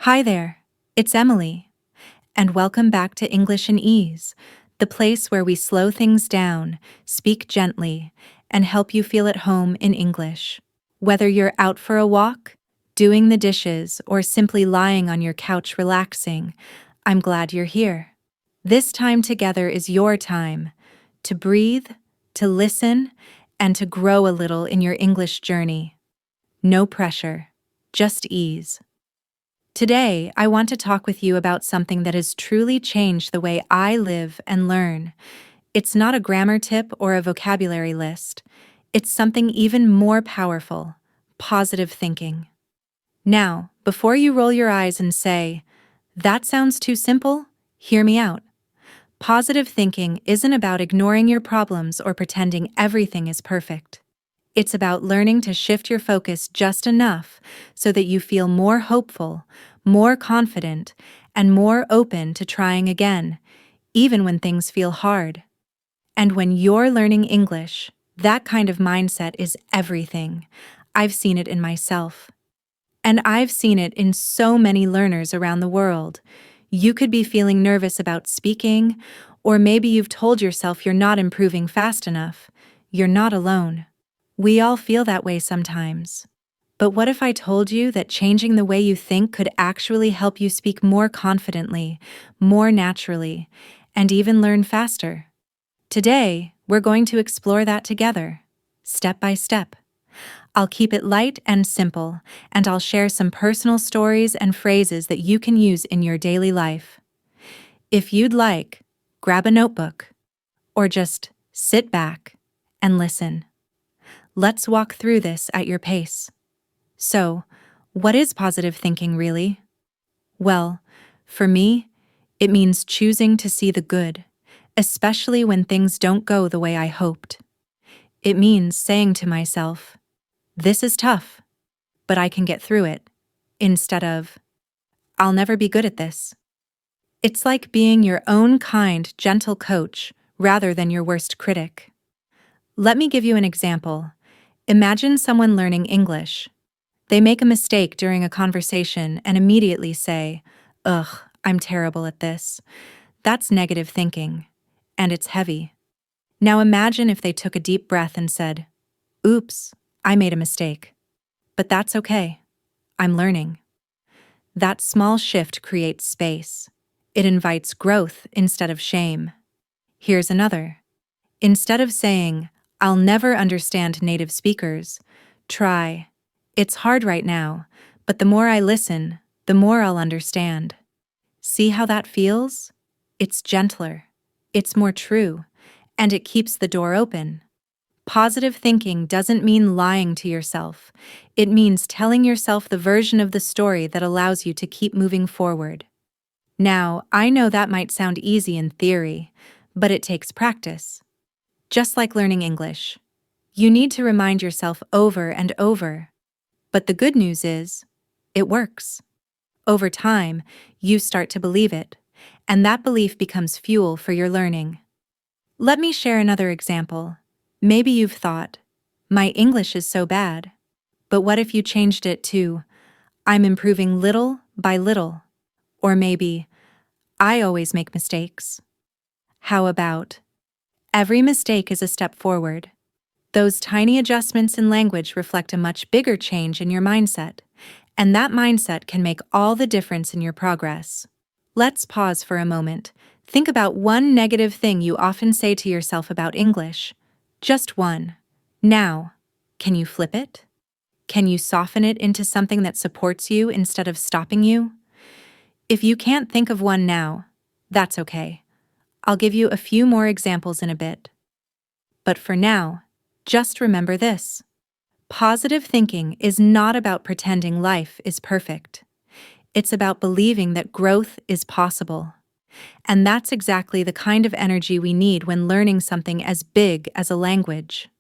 Hi there, it's Emily, and welcome back to English and Ease, the place where we slow things down, speak gently, and help you feel at home in English. Whether you're out for a walk, doing the dishes, or simply lying on your couch relaxing, I'm glad you're here. This time together is your time to breathe, to listen, and to grow a little in your English journey. No pressure, just ease. Today, I want to talk with you about something that has truly changed the way I live and learn. It's not a grammar tip or a vocabulary list. It's something even more powerful: positive thinking. Now, before you roll your eyes and say, "That sounds too simple," hear me out. Positive thinking isn't about ignoring your problems or pretending everything is perfect. It's about learning to shift your focus just enough so that you feel more hopeful, more confident, and more open to trying again, even when things feel hard. And when you're learning English, that kind of mindset is everything. I've seen it in myself. And I've seen it in so many learners around the world. You could be feeling nervous about speaking, or maybe you've told yourself you're not improving fast enough. You're not alone. We all feel that way sometimes. But what if I told you that changing the way you think could actually help you speak more confidently, more naturally, and even learn faster? Today, we're going to explore that together, step by step. I'll keep it light and simple, and I'll share some personal stories and phrases that you can use in your daily life. If you'd like, grab a notebook, or just sit back and listen. Let's walk through this at your pace. So, what is positive thinking really? Well, for me, it means choosing to see the good, especially when things don't go the way I hoped. It means saying to myself, "This is tough, but I can get through it," instead of, "I'll never be good at this." It's like being your own kind, gentle coach rather than your worst critic. Let me give you an example. Imagine someone learning English. They make a mistake during a conversation and immediately say, "Ugh, I'm terrible at this." That's negative thinking, and it's heavy. Now imagine if they took a deep breath and said, "Oops, I made a mistake. But that's okay. I'm learning." That small shift creates space. It invites growth instead of shame. Here's another. Instead of saying, "I'll never understand native speakers," try, "It's hard right now, but the more I listen, the more I'll understand." See how that feels? It's gentler, it's more true, and it keeps the door open. Positive thinking doesn't mean lying to yourself. It means telling yourself the version of the story that allows you to keep moving forward. Now, I know that might sound easy in theory, but it takes practice. Just like learning English, you need to remind yourself over and over. But the good news is, it works. Over time, you start to believe it, and that belief becomes fuel for your learning. Let me share another example. Maybe you've thought, "My English is so bad." But what if you changed it to, "I'm improving little by little"? Or maybe, "I always make mistakes." How about, "Every mistake is a step forward"? Those tiny adjustments in language reflect a much bigger change in your mindset, and that mindset can make all the difference in your progress. Let's pause for a moment. Think about one negative thing you often say to yourself about English. Just one. Now, can you flip it? Can you soften it into something that supports you instead of stopping you? If you can't think of one now, that's okay. I'll give you a few more examples in a bit. But for now, just remember this. Positive thinking is not about pretending life is perfect. It's about believing that growth is possible. And that's exactly the kind of energy we need when learning something as big as a language.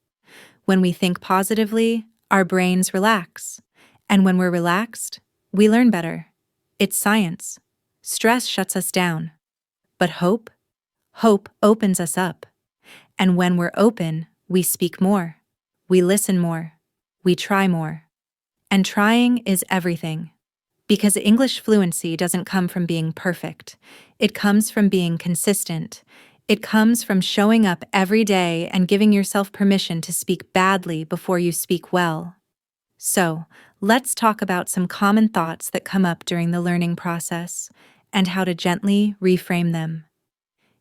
When we think positively, our brains relax. And when we're relaxed, we learn better. It's science. Stress shuts us down. But hope? Hope opens us up. And when we're open, we speak more. We listen more. We try more. And trying is everything. Because English fluency doesn't come from being perfect. It comes from being consistent. It comes from showing up every day and giving yourself permission to speak badly before you speak well. So, let's talk about some common thoughts that come up during the learning process and how to gently reframe them.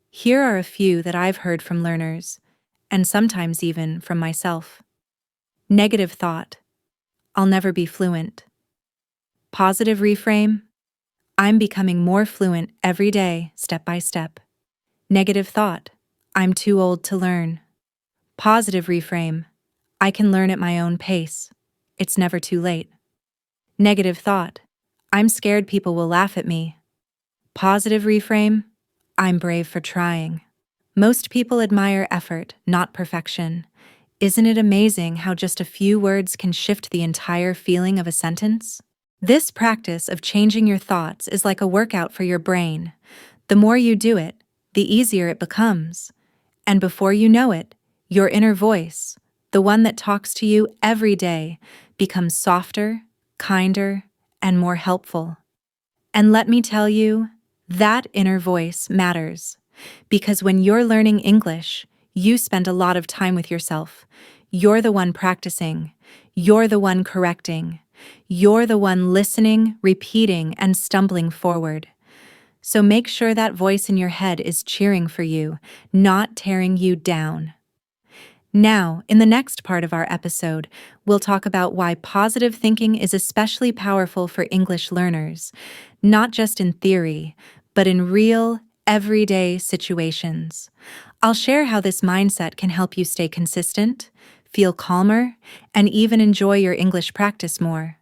Here are a few that I've heard from learners, and sometimes even from myself. Negative thought: I'll never be fluent. Positive reframe: I'm becoming more fluent every day, step by step. Negative thought: I'm too old to learn. Positive reframe: I can learn at my own pace. It's never too late. Negative thought: I'm scared people will laugh at me. Positive reframe: I'm brave for trying. Most people admire effort, not perfection. Isn't it amazing how just a few words can shift the entire feeling of a sentence? This practice of changing your thoughts is like a workout for your brain. The more you do it, the easier it becomes. And before you know it, your inner voice, the one that talks to you every day, becomes softer, kinder, and more helpful. And let me tell you, that inner voice matters. Because when you're learning English, you spend a lot of time with yourself. You're the one practicing. You're the one correcting. You're the one listening, repeating, and stumbling forward. So make sure that voice in your head is cheering for you, not tearing you down. Now, in the next part of our episode, we'll talk about why positive thinking is especially powerful for English learners, not just in theory, but in real, everyday situations. I'll share how this mindset can help you stay consistent, feel calmer, and even enjoy your English practice more.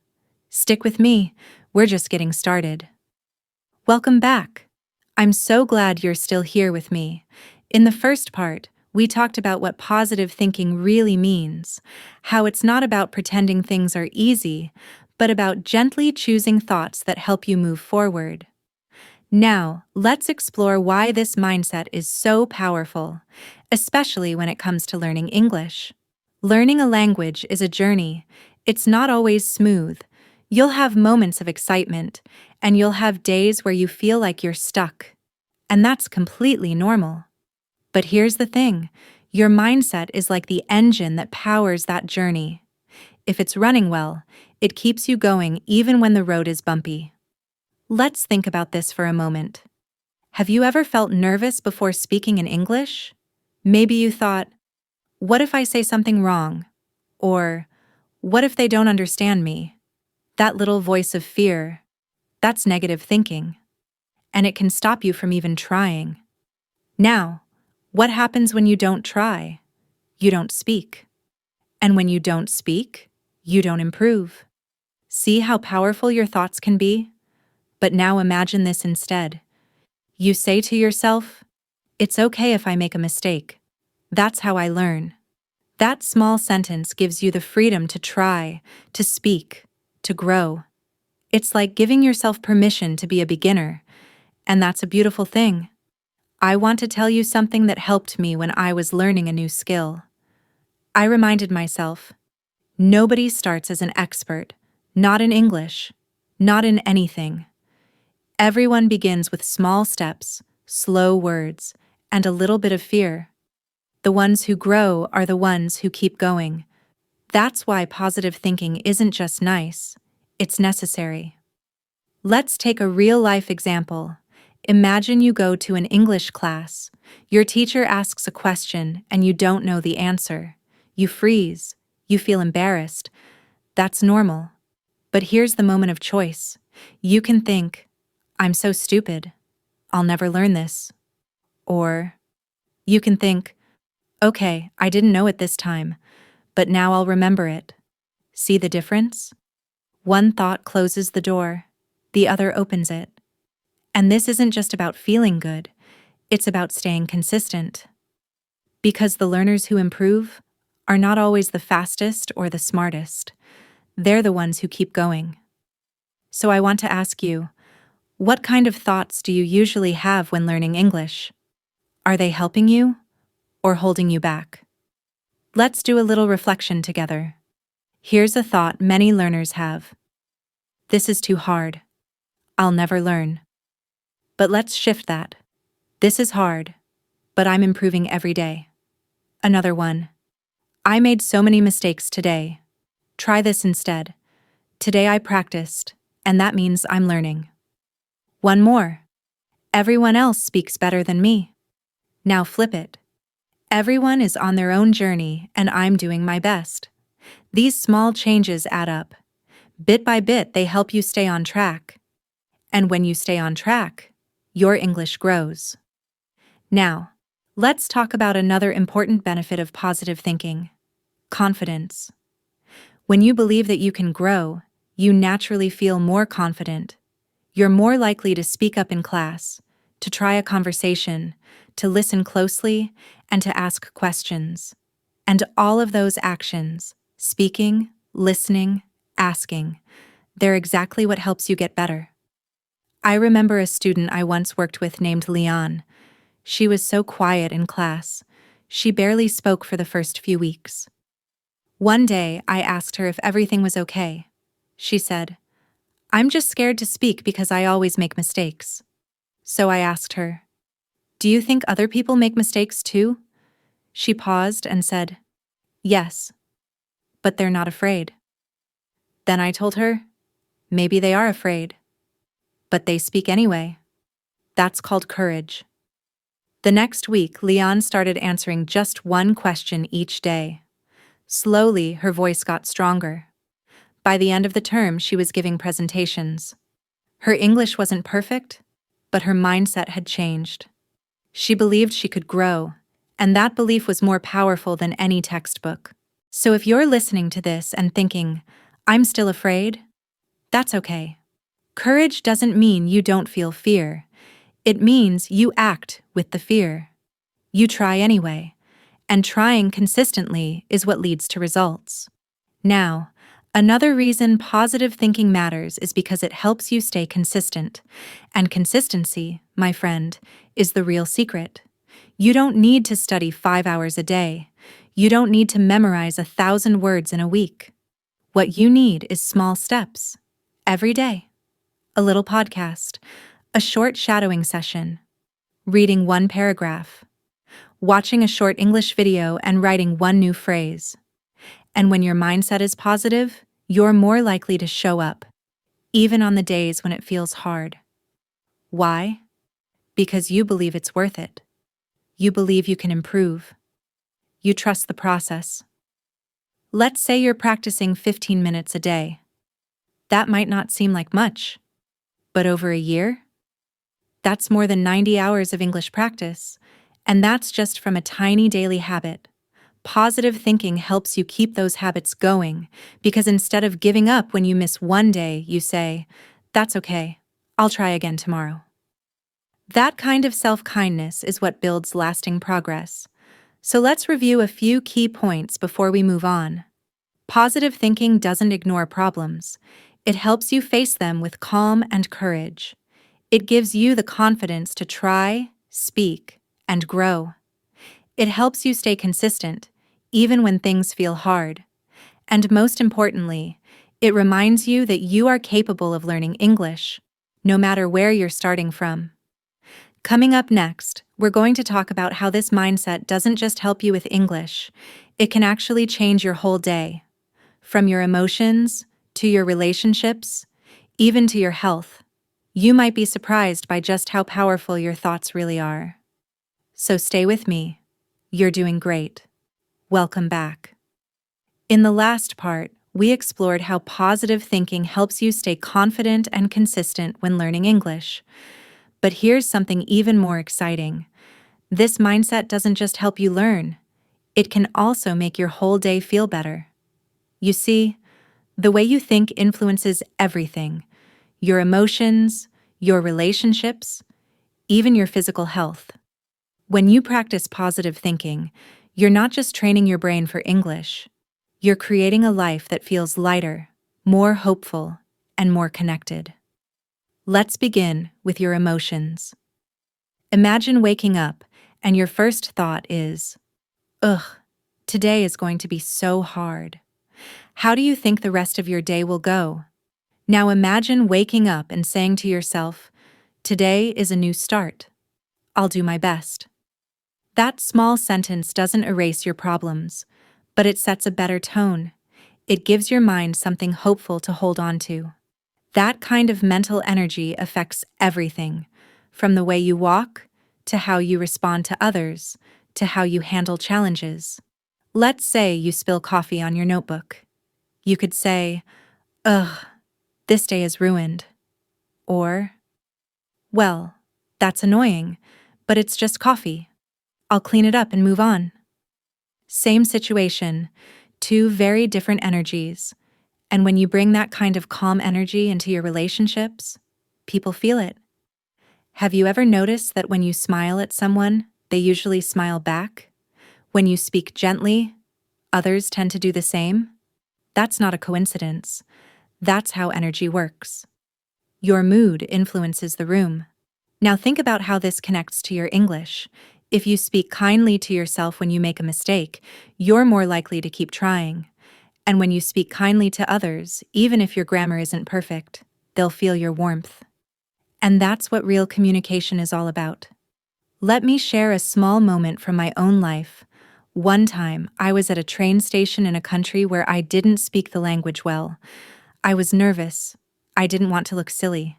Stick with me, we're just getting started. Welcome back. I'm so glad you're still here with me. In the first part, we talked about what positive thinking really means, how it's not about pretending things are easy, but about gently choosing thoughts that help you move forward. Now, let's explore why this mindset is so powerful, especially when it comes to learning English. Learning a language is a journey. It's not always smooth. You'll have moments of excitement, and you'll have days where you feel like you're stuck. And that's completely normal. But here's the thing, your mindset is like the engine that powers that journey. If it's running well, it keeps you going even when the road is bumpy. Let's think about this for a moment. Have you ever felt nervous before speaking in English? Maybe you thought, what if I say something wrong? Or, what if they don't understand me? That little voice of fear, that's negative thinking. And it can stop you from even trying. Now, what happens when you don't try? You don't speak. And when you don't speak, you don't improve. See how powerful your thoughts can be? But now imagine this instead. You say to yourself, it's okay if I make a mistake. That's how I learn. That small sentence gives you the freedom to try, to speak, to grow. It's like giving yourself permission to be a beginner, and that's a beautiful thing. I want to tell you something that helped me when I was learning a new skill. I reminded myself, nobody starts as an expert, not in English, not in anything. Everyone begins with small steps, slow words, and a little bit of fear. The ones who grow are the ones who keep going. That's why positive thinking isn't just nice, it's necessary. Let's take a real-life example. Imagine you go to an English class. Your teacher asks a question and you don't know the answer. You freeze. You feel embarrassed. That's normal. But here's the moment of choice. You can think, I'm so stupid. I'll never learn this. Or you can think, okay, I didn't know it this time, but now I'll remember it. See the difference? One thought closes the door, the other opens it. And this isn't just about feeling good, it's about staying consistent. Because the learners who improve are not always the fastest or the smartest. They're the ones who keep going. So I want to ask you, what kind of thoughts do you usually have when learning English? Are they helping you or holding you back? Let's do a little reflection together. Here's a thought many learners have. This is too hard. I'll never learn. But let's shift that. This is hard, but I'm improving every day. Another one. I made so many mistakes today. Try this instead. Today I practiced, and that means I'm learning. One more. Everyone else speaks better than me. Now flip it. Everyone is on their own journey, and I'm doing my best. These small changes add up. Bit by bit, they help you stay on track. And when you stay on track, your English grows. Now, let's talk about another important benefit of positive thinking: confidence. When you believe that you can grow, you naturally feel more confident. You're more likely to speak up in class, to try a conversation, to listen closely, and to ask questions. And all of those actions, speaking, listening, asking, they're exactly what helps you get better. I remember a student I once worked with named Leon. She was so quiet in class. She barely spoke for the first few weeks. One day, I asked her if everything was okay. She said, "I'm just scared to speak because I always make mistakes." So I asked her, "Do you think other people make mistakes too?" She paused and said, "Yes, but they're not afraid." Then I told her, "Maybe they are afraid, but they speak anyway." That's called courage. The next week, Leon started answering just one question each day. Slowly, her voice got stronger. By the end of the term, she was giving presentations. Her English wasn't perfect, but her mindset had changed. She believed she could grow, and that belief was more powerful than any textbook. So if you're listening to this and thinking, "I'm still afraid," that's okay. Courage doesn't mean you don't feel fear. It means you act with the fear. You try anyway, and trying consistently is what leads to results. Now, another reason positive thinking matters is because it helps you stay consistent. And consistency, my friend, is the real secret. You don't need to study 5 hours a day. You don't need to memorize 1,000 words in a week. What you need is small steps. Every day. A little podcast, a short shadowing session, reading one paragraph, watching a short English video and writing one new phrase. And when your mindset is positive, you're more likely to show up, even on the days when it feels hard. Why? Because you believe it's worth it. You believe you can improve. You trust the process. Let's say you're practicing 15 minutes a day. That might not seem like much, but over a year? That's more than 90 hours of English practice, and that's just from a tiny daily habit. Positive thinking helps you keep those habits going, because instead of giving up when you miss one day, you say, "That's okay, I'll try again tomorrow." That kind of self-kindness is what builds lasting progress. So let's review a few key points before we move on. Positive thinking doesn't ignore problems. It helps you face them with calm and courage. It gives you the confidence to try, speak, and grow. It helps you stay consistent, even when things feel hard. And most importantly, it reminds you that you are capable of learning English, no matter where you're starting from. Coming up next, we're going to talk about how this mindset doesn't just help you with English, it can actually change your whole day. From your emotions, to your relationships, even to your health. You might be surprised by just how powerful your thoughts really are. So stay with me. You're doing great. Welcome back. In the last part, we explored how positive thinking helps you stay confident and consistent when learning English. But here's something even more exciting. This mindset doesn't just help you learn. It can also make your whole day feel better. You see, the way you think influences everything: your emotions, your relationships, even your physical health. When you practice positive thinking, you're not just training your brain for English. You're creating a life that feels lighter, more hopeful, and more connected. Let's begin with your emotions. Imagine waking up and your first thought is, "Ugh, today is going to be so hard." How do you think the rest of your day will go? Now imagine waking up and saying to yourself, "Today is a new start. I'll do my best." That small sentence doesn't erase your problems, but it sets a better tone. It gives your mind something hopeful to hold on to. That kind of mental energy affects everything, from the way you walk, to how you respond to others, to how you handle challenges. Let's say you spill coffee on your notebook. You could say, "Ugh, this day is ruined." Or, "Well, that's annoying, but it's just coffee. I'll clean it up and move on." Same situation, two very different energies. And when you bring that kind of calm energy into your relationships, people feel it. Have you ever noticed that when you smile at someone, they usually smile back? When you speak gently, others tend to do the same? That's not a coincidence. That's how energy works. Your mood influences the room. Now think about how this connects to your English. If you speak kindly to yourself when you make a mistake, you're more likely to keep trying. And when you speak kindly to others, even if your grammar isn't perfect, they'll feel your warmth. And that's what real communication is all about. Let me share a small moment from my own life. One time, I was at a train station in a country where I didn't speak the language well. I was nervous. I didn't want to look silly.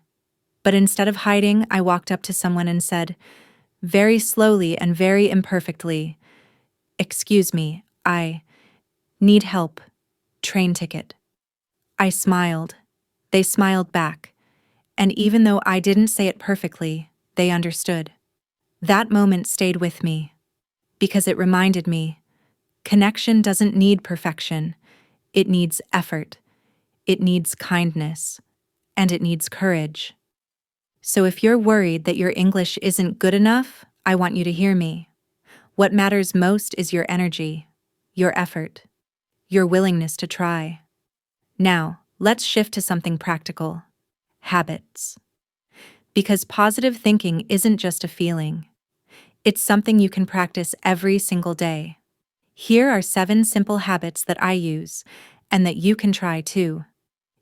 But instead of hiding, I walked up to someone and said, very slowly and very imperfectly, "Excuse me, I need help. Train ticket." I smiled. They smiled back. And even though I didn't say it perfectly, they understood. That moment stayed with me because it reminded me connection doesn't need perfection. It needs effort. It needs kindness. And it needs courage. So if you're worried that your English isn't good enough, I want you to hear me. What matters most is your energy, your effort, your willingness to try. Now, let's shift to something practical. Habits. Because positive thinking isn't just a feeling. It's something you can practice every single day. Here are 7 simple habits that I use, and that you can try too.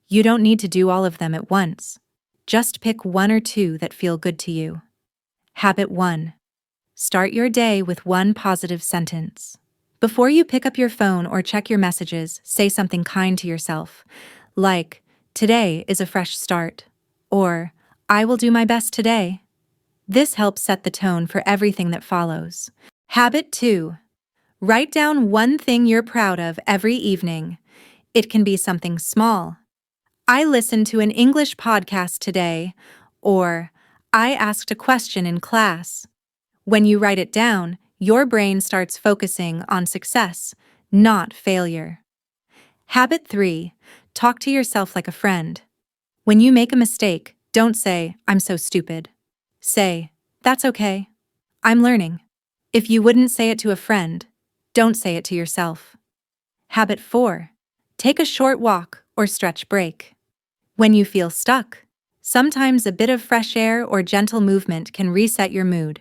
You don't need to do all of them at once. Just pick 1 or 2 that feel good to you. Habit 1. Start your day with one positive sentence. Before you pick up your phone or check your messages, say something kind to yourself, like, "Today is a fresh start," or, "I will do my best today." This helps set the tone for everything that follows. Habit 2. Write down one thing you're proud of every evening. It can be something small. "I listened to an English podcast today," or, "I asked a question in class." When you write it down, your brain starts focusing on success, not failure. Habit 3. Talk to yourself like a friend. When you make a mistake, don't say, "I'm so stupid." Say, "That's okay. I'm learning." If you wouldn't say it to a friend, don't say it to yourself. Habit 4. Take a short walk or stretch break. When you feel stuck, sometimes a bit of fresh air or gentle movement can reset your mood.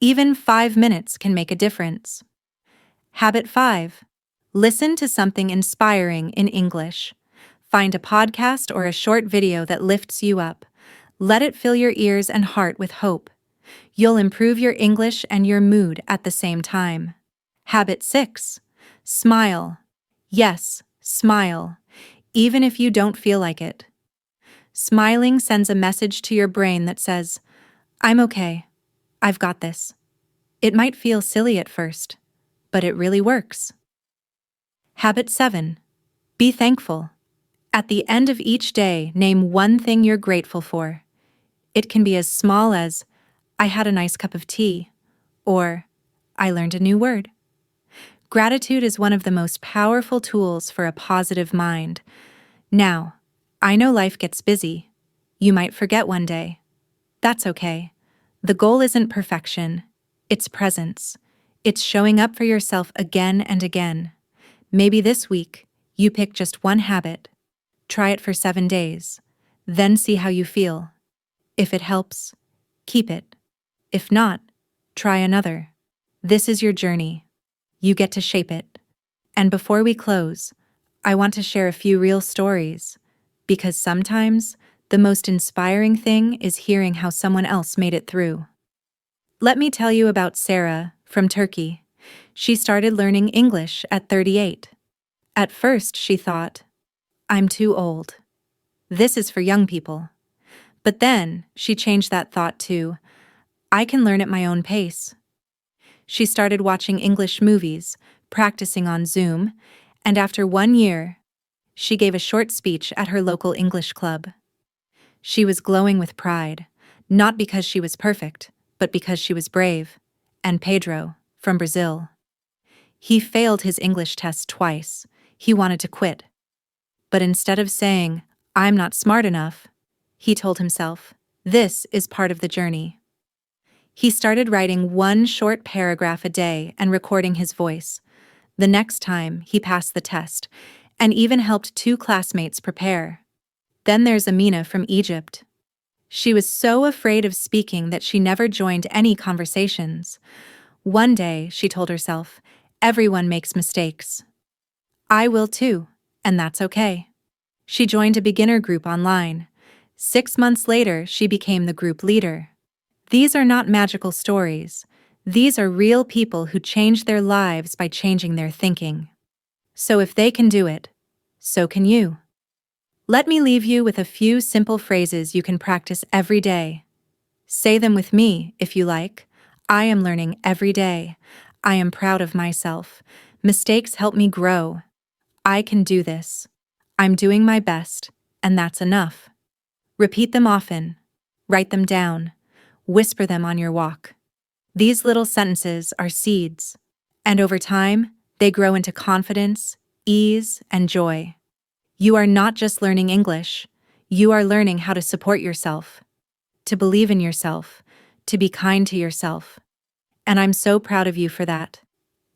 Even 5 minutes can make a difference. Habit 5. Listen to something inspiring in English. Find a podcast or a short video that lifts you up. Let it fill your ears and heart with hope. You'll improve your English and your mood at the same time. Habit 6. Smile. Yes, smile, even if you don't feel like it. Smiling sends a message to your brain that says, "I'm okay. I've got this." It might feel silly at first, but it really works. Habit 7. Be thankful. At the end of each day, name one thing you're grateful for. It can be as small as, "I had a nice cup of tea," or, "I learned a new word." Gratitude is one of the most powerful tools for a positive mind. Now, I know life gets busy. You might forget one day. That's okay. The goal isn't perfection. It's presence. It's showing up for yourself again and again. Maybe this week, you pick just one habit. Try it for 7 days. Then see how you feel. If it helps, keep it. If not, try another. This is your journey. You get to shape it. And before we close, I want to share a few real stories. because sometimes the most inspiring thing is hearing how someone else made it through. Let me tell you about Sarah from Turkey. She started learning English at 38. At first, she thought, I'm too old. This is for young people. But then she changed that thought to, I can learn at my own pace. She started watching English movies, practicing on Zoom, and after 1 year, she gave a short speech at her local English club. She was glowing with pride, not because she was perfect, but because she was brave. And Pedro, from Brazil. He failed his English test twice. He wanted to quit. But instead of saying, I'm not smart enough, he told himself, this is part of the journey. He started writing one short paragraph a day and recording his voice. The next time, he passed the test, and even helped 2 classmates prepare. Then there's Amina from Egypt. She was so afraid of speaking that she never joined any conversations. One day, she told herself, everyone makes mistakes. I will too, and that's okay. She joined a beginner group online. 6 months later, she became the group leader. These are not magical stories. These are real people who changed their lives by changing their thinking. So if they can do it, so can you. Let me leave you with a few simple phrases you can practice every day. Say them with me, if you like. I am learning every day. I am proud of myself. Mistakes help me grow. I can do this. I'm doing my best, and that's enough. Repeat them often. Write them down. Whisper them on your walk. These little sentences are seeds, and over time, they grow into confidence, ease, and joy. You are not just learning English. You are learning how to support yourself, to believe in yourself, to be kind to yourself. And I'm so proud of you for that.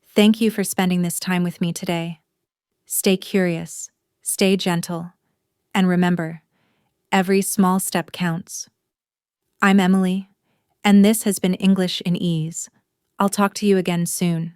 Thank you for spending this time with me today. Stay curious, stay gentle, and remember, every small step counts. I'm Emily, and this has been English in Ease. I'll talk to you again soon.